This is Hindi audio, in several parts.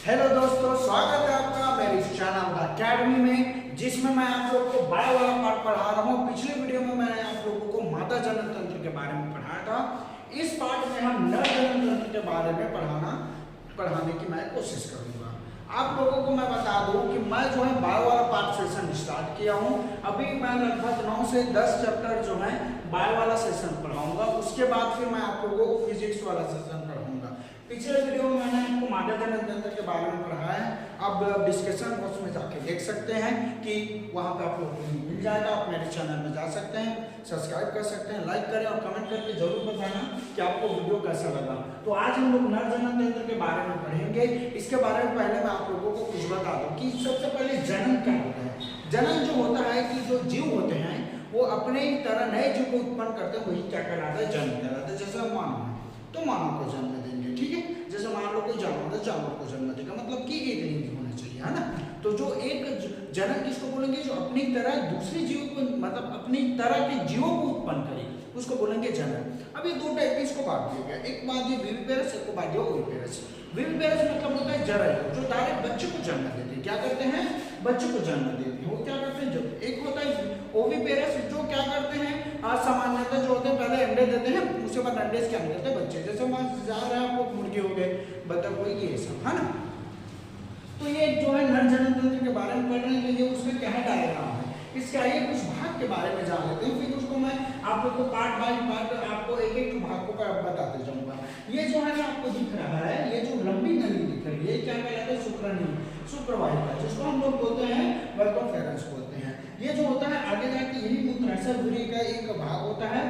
हेलो दोस्तों, स्वागत है आपका मेरे इस चैनल अकेडमी में, जिसमें मैं आप लोगों को बायो वाला पार्ट पढ़ा रहा हूँ। पिछले वीडियो में मैंने आप लोगों को मादा जनन तंत्र के बारे में पढ़ाया था। इस पार्ट में हम नर जनन तंत्र के बारे में पढ़ाने की मैं कोशिश करूंगा। आप लोगों को मैं बता दूं कि मैं जो है बायो वाला पार्ट सेशन स्टार्ट किया हूं। अभी मैं लगभग 9 से 10 चैप्टर जो है बायो वाला सेशन पढ़ाऊंगा। उसके बाद फिर मैं आप लोगों को फिजिक्स वाला सेशन पढ़ाऊंगा। पिछले वीडियो में मैंने आपको मादा जनन तंत्र के बारे में पढ़ाया है। आप डिस्कशन बॉक्स में जाके देख सकते हैं कि वहां पे आप लोगों को मिल जाएगा। आप मेरे चैनल में जा सकते हैं, सब्सक्राइब कर सकते हैं, लाइक करें और कमेंट करके जरूर बताना कि आपको वीडियो कैसा लगा। तो आज हम लोग नर जनन तंत्र के बारे में पढ़ेंगे। इसके बारे में पहले मैं आप लोगों को कुछ बता दूं कि सबसे पहले जनन क्या होता है। जनन जो होता है कि जो जीव होते हैं वो अपने ही तरह नए जीव को उत्पन्न करते हैं, वही क्या कहलाता है, जन्म कहलाता है। जैसे मानव है तो मानव को जन्म देंगे, ठीक है। जैसे मान लो कोई जानवर है, जानवर को जन्म देगा, मतलब कि एक लिंग होना चाहिए, है ना। तो जो एक जनन किसको बोलेंगे, जो अपनी तरह दूसरे जीव को, मतलब अपनी तरह के जीवों को उत्पन्न करे, उसको बोलेंगे जनन। अब ये दो टाइप के इसको बांट दिया गया। एक बात ये विविपेरस, एक को बांट दिया ओविपेरस। विविपेरस मतलब होता है जरायु, जो डायरेक्ट बच्चे को जन्म देते हैं। क्या करते हैं, बच्चे को जन्म देते हैं। वो क्या करते हैं, जब एक होता है ओविपेरस, जो क्या करते हैं, सामान्यतः जो होते हैं पहले अंडे देते हैं, उसके बाद अंडे से क्या निकलते हैं, बच्चे। जैसे मान जा रहे हैं आपको, मुर्गे हो गए, बतख हो गई, ये सब, है ना। तो ये जो है नर जनन तंत्र के बारे में पढ़ रहे हैं, तो ये उसमें क्या है, डायग्राम है। इसके आइए कुछ भाग के बारे में जान लेते हैं, फिर उसको मैं आप लोग को पार्ट बाय पार्ट आपको एक एक भाग को बताते जाऊंगा। ये जो है ना आपको दिख रहा है, ये जो लंबी नली दिख रही है, क्या कहलाता है, शुक्रनली, शुक्रवाहिका, जिसको हम लोग बोलते हैं वर्कोफेरस बोलते हैं। ये जो होता है आगे जाके यही मूत्राशय का एक भाग होता है।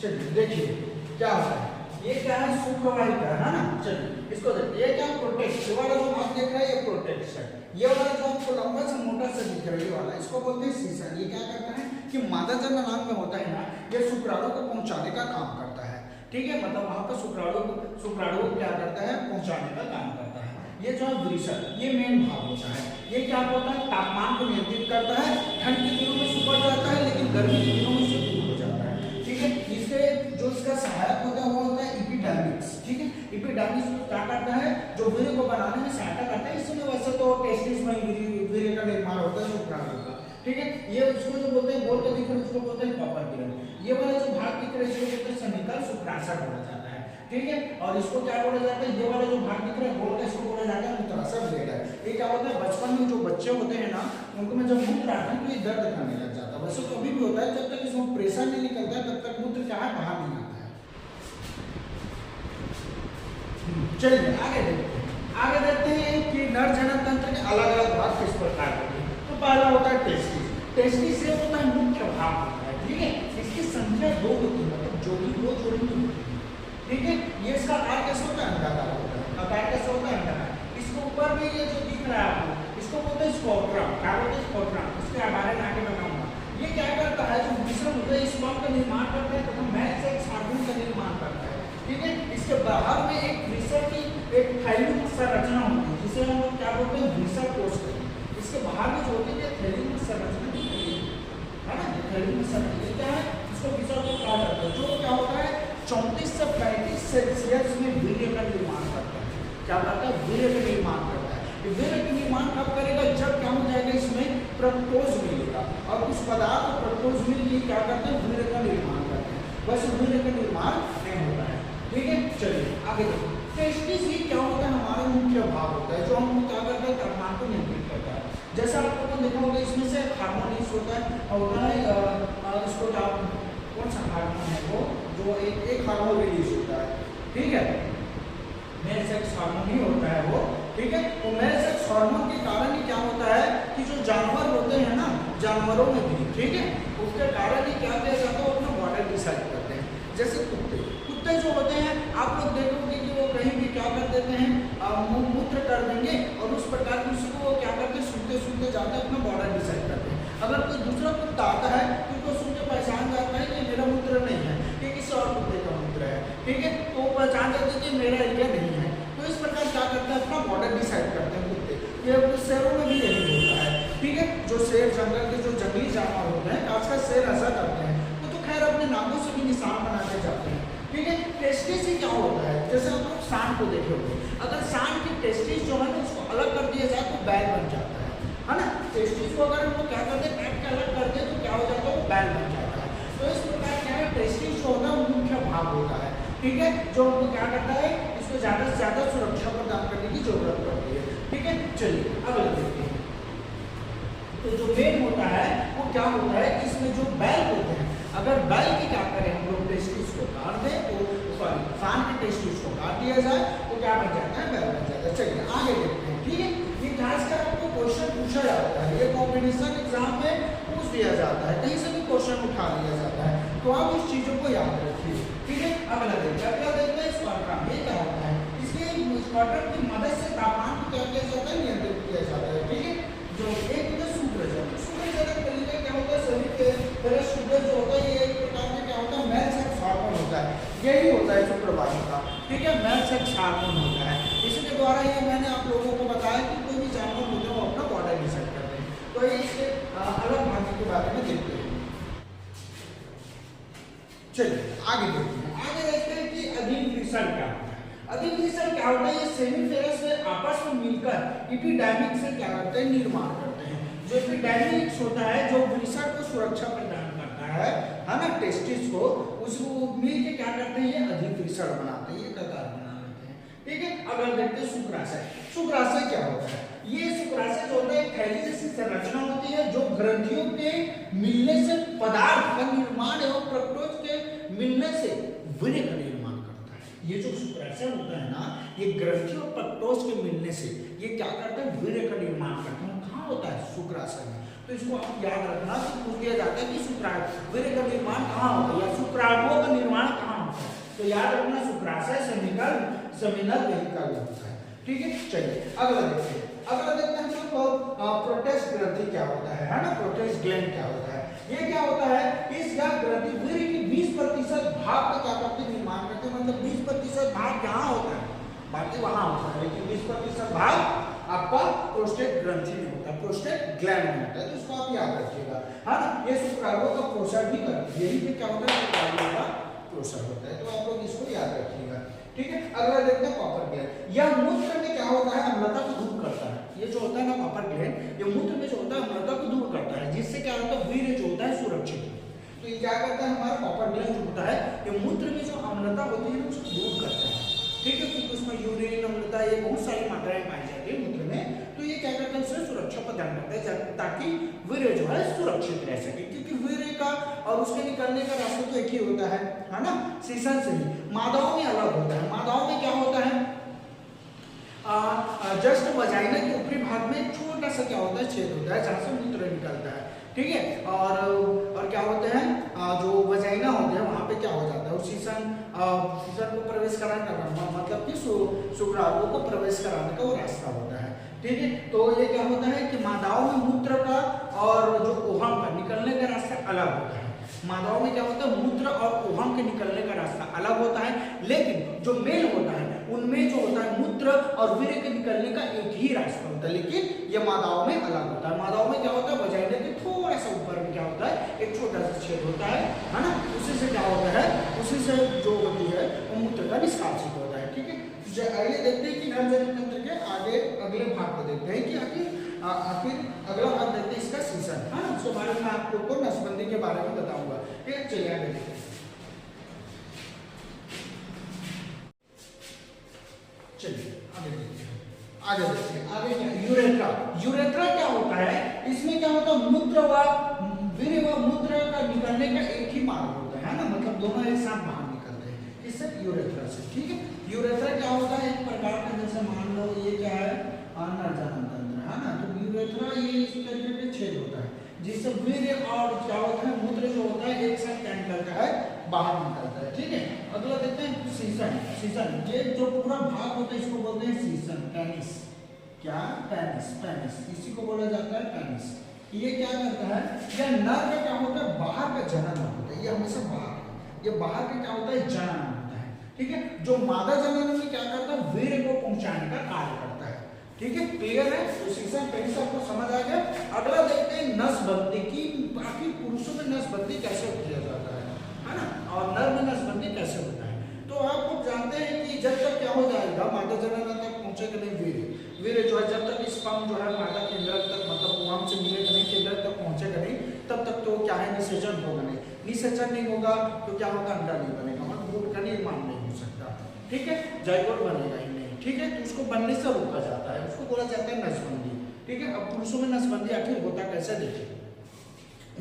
चलिए देखिए क्या होता है, ये क्या है, शुक्रवाहिका, है ना। चलिए इसको देखिए, ये क्या प्रोटेक्ट, ये वाला जो भाग देख रहा है ये प्रोटेक्ट है। ये वाला जो आपको लंबा सा मोटा सा दिख रहा है ये वाला, इसको बोलते हैं सीसा। ये क्या करता है कि मादा जनन अंग में होता है ना, ये शुक्राणु को पहुंचाने का काम करता है, ठीक है। मतलब वहां पर शुक्राणु क्या करता है, पहुंचाने का काम करता है। ये जो है वृषण, ये मेन भाग होता है। ये क्या होता है, तापमान को नियंत्रित करता है। ठंड के दिनों में सुबह जाता है, लेकिन गर्मी के दिनों में से दूर हो जाता है, ठीक है। इससे जो इसका सहायक होता है वो होता है एपिडर्मिस, ठीक है। एपिडर्मिस क्या करता है, जो वीर्य को बनाने में सहायता करता है। इसमें वैसे तो टेस्टिस में वीर्य का निर्माण होता है शुक्राणु का, ठीक है। ये उसको जो बोलते हैं, गोल के दिख रहे उसको बोलते हैं कपर किरण। ये वाला जो भाग दिख रहा है इसको बोलते हैं सनिकल शुक्राशय बोला जाता है, ठीक है। और इसको क्या बोला जाता है, ये वाला जो भाग दिख रहा है गोल का, इसको बोला जाता है मूत्राशय ब्लेडर। ये क्या होता है, बचपन में जो बच्चे होते हैं ना, उनको में जब मूत्र आता है तो ये दर्द करने लग जाता है। वैसे तो अभी भी होता है, जब तक इसमें प्रेशर नहीं निकलता है तब तक मूत्र क्या है, बाहर नहीं आता है। चलिए आगे देखते हैं कि नर जनन तंत्र के अलग अलग भाग किस प्रकार होते हैं। तो पहला होता है टेस्टिस। टेस्टिस से होता है मुख्य भाग होता है, ठीक है। इसकी संख्या 2 होती है, मतलब जोड़ी 2 जोड़ी नहीं होती है, ठीक है। ये इसका आकार कैसा होता है, अंडाकार होता है। आकार कैसा होता है, अंडाकार। इसके ऊपर में ये जो दिख रहा है आपको, इसको बोलते हैं स्पोट्रम। क्या बोलते हैं, स्पोट्रम। इसके बारे में आगे बताऊंगा। ये क्या करता है, जो मिश्रण होता है स्पर्म का निर्माण करता है तथा मैल से एक हार्मोन का निर्माण करता है, ठीक है। इसके बाहर में एक वृषण की एक थैली संरचना होती है, जिसे हम लोग क्या बोलते हैं, वृषण कोश कहते हैं। इसके बाहर में जो होती है थैली संरचना, है ना, थैली संरचना क्या है, इसको वृषण कोश कहा जाता है। जो क्या होता है 34 से 35 सेल्सियस में वीर्य का निर्माण करता है। क्या करता है, वीर्य का निर्माण करता है। वीर्य का निर्माण कब करेगा, जब क्या हो जाएगा, इसमें फ्रक्टोज मिलेगा और कुछ पदार्थ फ्रक्टोज मिल के क्या करते हैं, वीर्य का निर्माण करते हैं। बस वीर्य का निर्माण नहीं होता है, ठीक है। चलिए आगे देखो, टेस्टिस ही क्या होता है, हमारा मुख्य भाग होता है, जो हम क्या करता है, तापमान को नियंत्रित करता है। जैसा आप लोगों ने देखा होगा, इसमें से हार्मोन होता है, इसको क्या, कौन सा हार्मोन है वो, जो एक हार्मोन रिलीज होता है, ठीक है। मेल सेक्स हार्मोन ही होता है वो, ठीक है। तो मेल सेक्स हार्मोन के कारण ही क्या होता है कि जो जानवर होते हैं ना, जानवरों में भी, ठीक है, उसके कारण ही क्या किया जाता है, अपना बॉर्डर डिसाइड करते हैं। जैसे कुत्ते जो होते हैं, आप लोग देखोगे कि वो कहीं भी क्या कर देते हैं, मूत्र कर देंगे और उस प्रकार की उसको क्या करते हैं, सुनते जाते हैं, अपना बॉर्डर डिसाइड करते हैं। अगर कोई दूसरा कुत्ता आता है तो उसको सुन के पहचान जाता है कि मेरा मूत्र नहीं है, ये किसी और कुत्ते का मूत्र है, ठीक है। तो पहचान जाते हैं कि मेरा एरिया नहीं है। तो इस प्रकार क्या करते हैं, अपना बॉर्डर डिसाइड करते हैं कुत्ते। ये शहरों में भी यही होता है, ठीक है। जो शेर, जंगल के जो जंगली जानवर होते हैं, खासकर शेर ऐसा करते हैं, वो तो खैर अपने नाकों से भी निशान बनाते जाते हैं, ठीक है। टेस्टिस से क्या होता है, जैसे आप लोग सांड को देखे होंगे, अगर सांड की टेस्टिस जो है ना उसको अलग कर दिया जाए तो बैल बन जाता है ना। टेस्टिस को अगर हम लोग क्या करते हैं, काट के अलग करते हैं तो क्या हो जाता है, वो बैल बन जाता है। तो इस प्रकार क्या है, टेस्टिस जो होता है वो मुख्य भाग होता है, ठीक है, जो हमको क्या करता है, इसको ज्यादा से ज्यादा सुरक्षा प्रदान करने की जरूरत पड़ती है, ठीक है। चलिए अब देखते हैं, तो जो मेन होता है वो क्या होता है, इसमें जो बैल होते हैं, अगर बैल की क्या करें हम लोग टेस्टिस को काट दें, तो सॉरी सांड के टेस्टिस को काट दिया जाए तो क्या बन जाता है, बैल बन जाता है। चलिए आगे देखते हैं, ठीक है। ये खासकर आपको क्वेश्चन पूछा जाता है, ये कॉम्पिटिशन एग्जाम में पूछ दिया जाता है, कहीं से भी क्वेश्चन उठा लिया जाता है, तो आप इस चीजों को याद रखिए, ठीक है। अगला देखते हैं स्क्वाड्रन, ये क्या होता है, इसके स्क्वाड्रन की मदद से तापमान को क्या किया जाता है, नियंत्रित किया जाता है, ठीक है। जो एक सूत्रजनक तरीका क्या होता है, सभी के तरह सूत्रज जो होता है ये एक प्रकार का क्या होता है, मेल सेक्स हार्मोन होता है, यही होता है सूत्रवादी का, ठीक है, मेल सेक्स हार्मोन होता है। इसके द्वारा ये मैंने आप लोगों को बताया कि कोई भी जानवर होते हैं वो अपना बॉर्डर डिसाइड करते हैं, तो ये इसके अलग भाग के बारे में देखते हैं। चलिए आगे देखते हैं कि अधिवृषण क्या होता है। अधिवृषण क्या होता है, ये सेमीफेरस में आपस में मिलकर एपिडर्मिक से क्या करते हैं, निर्माण करते हैं। जो एपिडर्मिक्स होता है जो वृषण को सुरक्षा प्रदान करता है ना, टेस्टिस को, उसको मिल के क्या करते हैं, ये अधिवृषण बनाते हैं, ये कतार बना लेते हैं, ठीक है। अब हम देखते हैं शुक्राशय। शुक्राशय क्या होता है, ये शुक्राशय जो होता है एक थैली जैसी संरचना होती है जो ग्रंथियों के मिलने से पदार्थ का निर्माण एवं प्रकोष्ठ के मिलने से वीर्य का निर्माण करता है। ये जो शुक्राशय होता है ना, ये ग्रंथियों और प्रकोष्ठ के मिलने से ये क्या करता है, वीर्य का निर्माण करता है। कहाँ होता है, शुक्राशय में। तो इसको आप याद रखना कि पूछ दिया जाता है कि शुक्राशय वीर्य का निर्माण कहाँ होता है या शुक्राणुओं का निर्माण कहाँ होता है, तो याद रखना शुक्राशय सेमिनल वेहिकल होता है, ठीक है। चलिए अगला देखते हैं, हम लोग प्रोटेस्ट ग्रंथि क्या होता है ना, प्रोटेस्ट ग्लैंड क्या होता है। ये क्या होता है, इस ग्रंथि वीर्य की 20% भाग का क्या करते हैं, निर्माण करते हैं, मतलब 20% भाग यहाँ होता है, बाकी वहां होता है, लेकिन 20% भाग आपका प्रोस्टेट ग्रंथि में होता है, प्रोस्टेट ग्लैंड में होता है, तो इसको आप याद रखिएगा, है ना। ये शुक्राणुओं का पोषण भी करती है, यही पे क्या होता है, शुक्राणुओं का पोषण होता है, तो आप लोग इसको याद रखिएगा, ठीक है। अगला देखते हैं कॉपर ग्लैंड। यह मूत्र में क्या होता है, अम्लता को दूर करता है। ये जो होता है ना कॉपर ग्लैंड, ये मूत्र में जो होता है अम्लता को दूर करता है, जिससे क्या होता है, वीर्य जो होता है सुरक्षित है। तो ये क्या करता है, हमारा कॉपर ग्लैंड जो होता है ये मूत्र में जो अम्लता होती है उसको दूर करता है, ठीक है, क्योंकि उसमें यूरिन अम्लता ये बहुत सारी मात्राएं पाई जाती है मूत्र में, तो ये क्या करता है, उससे सुरक्षा प्रदान करता है ताकि वीर्य जो है सुरक्षित रह सके, क्योंकि वीर्य का और उसके निकलने का रास्ता तो एक ही होता है ना, सीसन से ही। मादाओं में अलग होता है, मादाओं में क्या होता है, जस्ट वजाइना के ऊपरी भाग में छोटा सा क्या होता है, छेद होता है जहाँ से मूत्र निकलता है, ठीक है। और क्या होते हैं, जो वजाइना होते हैं वहाँ पे क्या हो जाता है, सीसन को प्रवेश कराने का मतलब कि शुक्राणुओं को प्रवेश कराने का वो रास्ता होता है, ठीक है। तो ये क्या होता है कि मादाओं में मूत्र का और जो ओहम का निकलने का रास्ता अलग होता है। मादाओं में क्या होता है, मूत्र और ओहम के निकलने का रास्ता अलग होता है, लेकिन जो मेल होता है उनमें जो होता है मूत्र और वीर्य के निकलने का एक ही रास्ता होता है, लेकिन ये मादाओं में अलग होता है। मादाओं में क्या होता है, वजाइना के थोड़ा सा ऊपर में क्या होता है, एक छोटा सा छेद होता है ना, उसी से क्या होता है, उसी से जो होती है वो मूत्र का निष्कासित होता है, ठीक है। आइए देखते हैं कि नरजनन तंत्र के आगे अगले भाग को देखते हैं कि आखिर अगला भाग देखते हैं इसका सीसन, है ना, उसके बारे में आप लोग को नसबंदी के बारे में बताऊंगा, ठीक है। चलिए आगे देखते हैं, आगे क्या, यूरेथ्रा क्या होता है, इसमें क्या होता है, मूत्र व वीर्य व मूत्र का निकलने का एक ही मार्ग होता है ना, मतलब दोनों एक साथ बाहर निकलते हैं, इससे यूरेथ्रा से, ठीक है। यूरेथ्रा क्या होता है, एक प्रकार का, जैसे मान लो ये क्या है, नरजनन तंत्र, है ना, तो यूरेथ्रा ये इस तरीके का छेद होता है जिससे वीर्य और क्या होता है, मूत्र जो होता है एक साथ क्या निकलता है, बाहर निकलता है, ठीक है। अगला देखते हैं सीसन, ये जो पूरा भाग होता है इसको बोलते हैं सीसन, पेनिस, क्या, पेनिस, इसी को बोला जाता है पेनिस। ये क्या करता है, यह नर का क्या होता है, बाहर का जनन होता है, ये हमेशा बाहर, ये बाहर का क्या होता है, जनन होता है, ठीक है। जो मादा जनन में क्या करता है, वीर्य को पहुंचाने का कार्य करता है, ठीक है, क्लियर है। तो सीसन पेनिस आपको समझ आ गया। अगला देखते हैं नसबंदी की, आखिर पुरुषों में नसबंदी कैसे किया जाता है ना, और नर में नसबंदी कैसे होता है। तो आप लोग जानते हैं कि जब तक क्या हो जाएगा, मादा जनन तक पहुंचेगा नहीं वीर्य, वीर्य जो है जब तक स्पर्म जो है मादा केंद्रक तक मतलब वहां से मिलेगा नहीं, केंद्रक तक पहुंचेगा नहीं, तब तक तो क्या है निषेचन होगा नहीं, निषेचन नहीं होगा तो क्या होगा, अंडा नहीं बनेगा, मतलब भ्रूण का निर्माण नहीं हो सकता, ठीक है, जाइगोट बनेगा ही नहीं, ठीक है, तो उसको बनने से रोका जाता है, उसको बोला जाता है नसबंदी, ठीक है। अब पुरुषों में नसबंदी आखिर होता कैसे देखिए,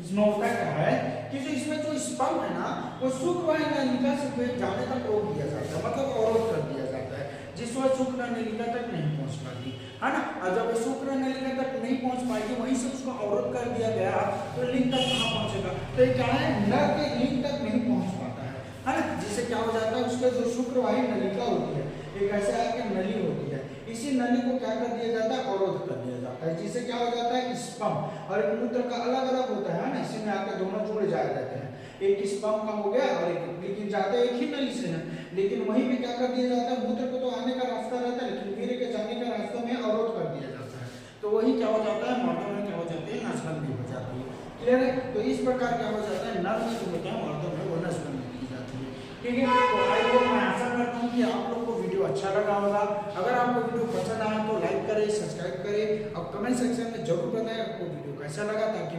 इसमें होता क्या है कि जो इसमें जो स्पर्म है ना वो शुक्र नलिका से जाने तक रोक दिया जाता है, मतलब अवरोध कर दिया जाता है, जिस वजह शुक्र नलिका तक नहीं पहुंच पाती है ना। और जब शुक्र नलिका तक नहीं पहुंच पाएगी वहीं से उसको अवरोध कर दिया गया तो लिंग तक कहाँ पहुंचेगा, तो ये क्या है नर के लिंग तक नहीं पहुंच पाता है ना, जिससे क्या हो जाता है उसका जो शुक्रवाही नलिका होती है एक ऐसा है कि नली होती है, इसी नली को क्या कर दिया जाता है, अवरोध कर दिया जाता है, जिससे क्या हो जाता है स्पर्म और एक मूत्र का अलग अलग होता है ना, इसी में आकर दोनों जुड़ जाए रहते हैं, एक स्पर्म का हो गया और एक, लेकिन जाते एक ही नली से है, लेकिन वहीं पे क्या कर दिया जाता है, मूत्र को तो आने का रास्ता रहता है लेकिन वीर्य के जाने का रास्ता में अवरोध कर दिया जाता है, तो वही क्या हो जाता है मर्दों में क्या हो जाती है, नसबंदी हो जाती है, क्लियर है। तो इस प्रकार क्या हो जाता है नर में जो होता है मर्दों में वो नसबंदी की जाती है, ठीक है। तो आई होप मैं आशा करता हूँ कि आप लोग को वीडियो अच्छा लगा होगा, अगर आपको वीडियो पसंद आया तो लाइक करें, सब्सक्राइब करें और कमेंट सेक्शन में जरूर बताएं आपको वीडियो कैसा लगा, ताकि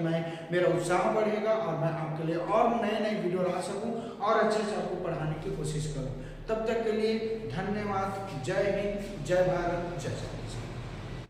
मेरा उत्साह बढ़ेगा और मैं आपके लिए और नए नए वीडियो ला सकूं और अच्छे से आपको पढ़ाने की कोशिश करूं। तब तक के लिए धन्यवाद, जय हिंद, जय भारत, जय श्री कृष्ण।